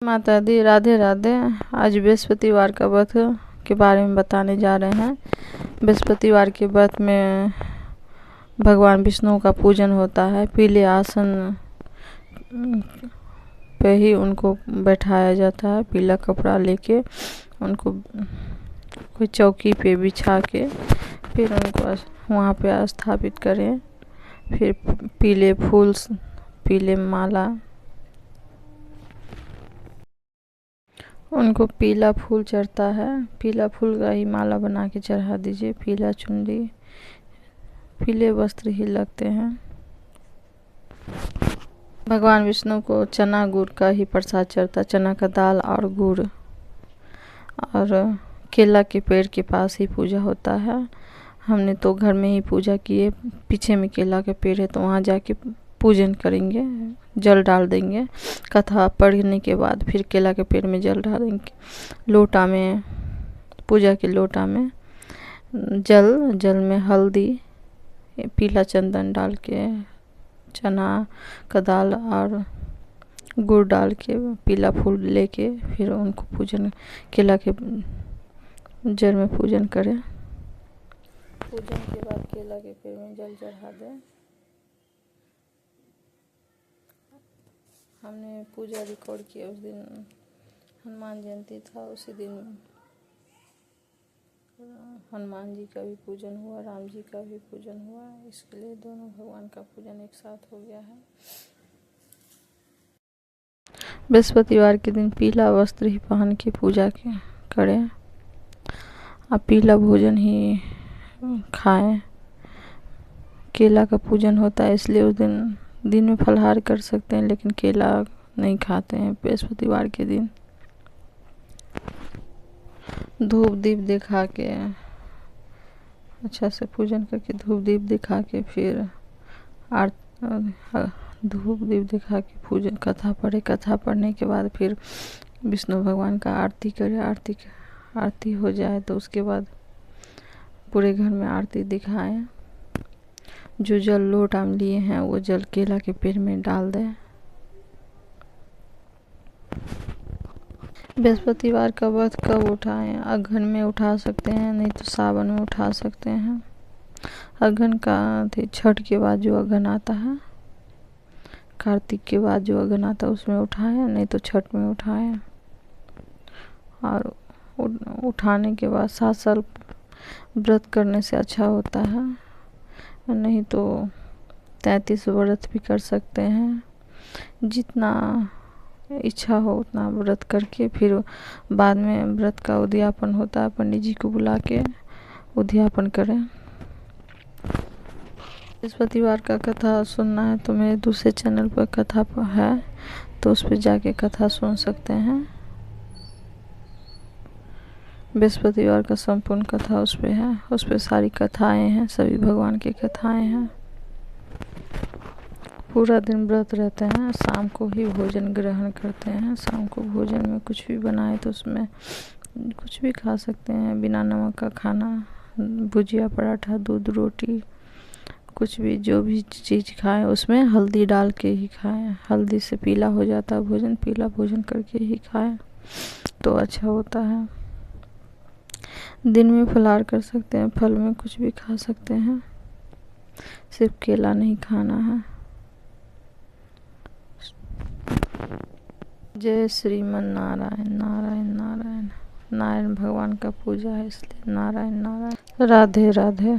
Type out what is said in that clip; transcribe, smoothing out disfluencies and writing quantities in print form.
माता दी, राधे राधे। आज बृहस्पतिवार का व्रत के बारे में बताने जा रहे हैं। बृहस्पतिवार के व्रत में भगवान विष्णु का पूजन होता है। पीले आसन पे ही उनको बैठाया जाता है। पीला कपड़ा लेके उनको कोई चौकी पे बिछा के फिर उनको वहाँ पे स्थापित करें। फिर पीले फूल, पीले माला, उनको पीला फूल चढ़ता है। पीला फूल का ही माला बना के चढ़ा दीजिए। पीला चुनरी, पीले वस्त्र ही लगते हैं। भगवान विष्णु को चना गुड़ का ही प्रसाद चढ़ता, चना का दाल और गुड़। और केला के पेड़ के पास ही पूजा होता है। हमने तो घर में ही पूजा किए। पीछे में केला का पेड़ है तो वहाँ जाके पूजन करेंगे, जल डाल देंगे। कथा पढ़ने के बाद फिर केला के पेड़ में जल डालेंगे। लोटा में, पूजा के लोटा में जल में हल्दी, पीला चंदन डाल के, चना का दाल और गुड़ डाल के, पीला फूल लेके फिर उनको पूजन, केला के जल में पूजन करें। पूजन के बाद केला के पेड़ में जल चढ़ा दें। हमने पूजा रिकॉर्ड किया। उस दिन हनुमान जयंती था। उसी दिन हनुमान जी का भी पूजन हुआ, राम जी का भी पूजन हुआ। इसके लिए दोनों भगवान का पूजन एक साथ हो गया है। बृहस्पतिवार के दिन पीला वस्त्र ही पहन के पूजा करें। आप पीला भोजन ही खाएं। केला का पूजन होता है इसलिए उस दिन में फलाहार कर सकते हैं, लेकिन केला नहीं खाते हैं बृहस्पतिवार के दिन। धूप दीप दिखा के, अच्छा से पूजन करके धूप दीप दिखा के फिर धूप दीप दिखा के पूजन, कथा पढ़े। कथा पढ़ने के बाद फिर विष्णु भगवान का आरती करें। आरती हो जाए तो उसके बाद पूरे घर में आरती दिखाएं। जो जल लोटा में लिए हैं वो जल केला के पेड़ में डाल दें। बृहस्पतिवार का व्रत कब उठाएं? अगहन में उठा सकते हैं, नहीं तो सावन में उठा सकते हैं। अगहन का छठ के बाद जो अगहन आता है, कार्तिक के बाद जो अगहन आता है उसमें उठाएं, नहीं तो छठ में उठाएं। और उठाने के बाद 7 साल व्रत करने से अच्छा होता है। नहीं तो 33 व्रत भी कर सकते हैं। जितना इच्छा हो उतना व्रत करके फिर बाद में व्रत का उद्यापन होता है। पंडित जी को बुला के उद्यापन करें। बृहस्पतिवार का कथा सुनना है तो मेरे दूसरे चैनल पर कथा है, तो उस पर जाके कथा सुन सकते हैं। बृहस्पतिवार का संपूर्ण कथा उस पर है। उस पर सारी कथाएं हैं, सभी भगवान की कथाएं हैं। पूरा दिन व्रत रहते हैं, शाम को ही भोजन ग्रहण करते हैं। शाम को भोजन में कुछ भी बनाए तो उसमें कुछ भी खा सकते हैं। बिना नमक का खाना, भुजिया, पराठा, दूध, रोटी, कुछ भी, जो भी चीज़ खाएं उसमें हल्दी डाल के ही खाएं। हल्दी से पीला हो जाता है भोजन। पीला भोजन करके ही खाएं तो अच्छा होता है। दिन में फलाहार कर सकते हैं। फल में कुछ भी खा सकते हैं, सिर्फ केला नहीं खाना है। जय श्रीमन नारायण। नारायण नारायण नारायण भगवान का पूजा है इसलिए नारायण नारायण। राधे राधे।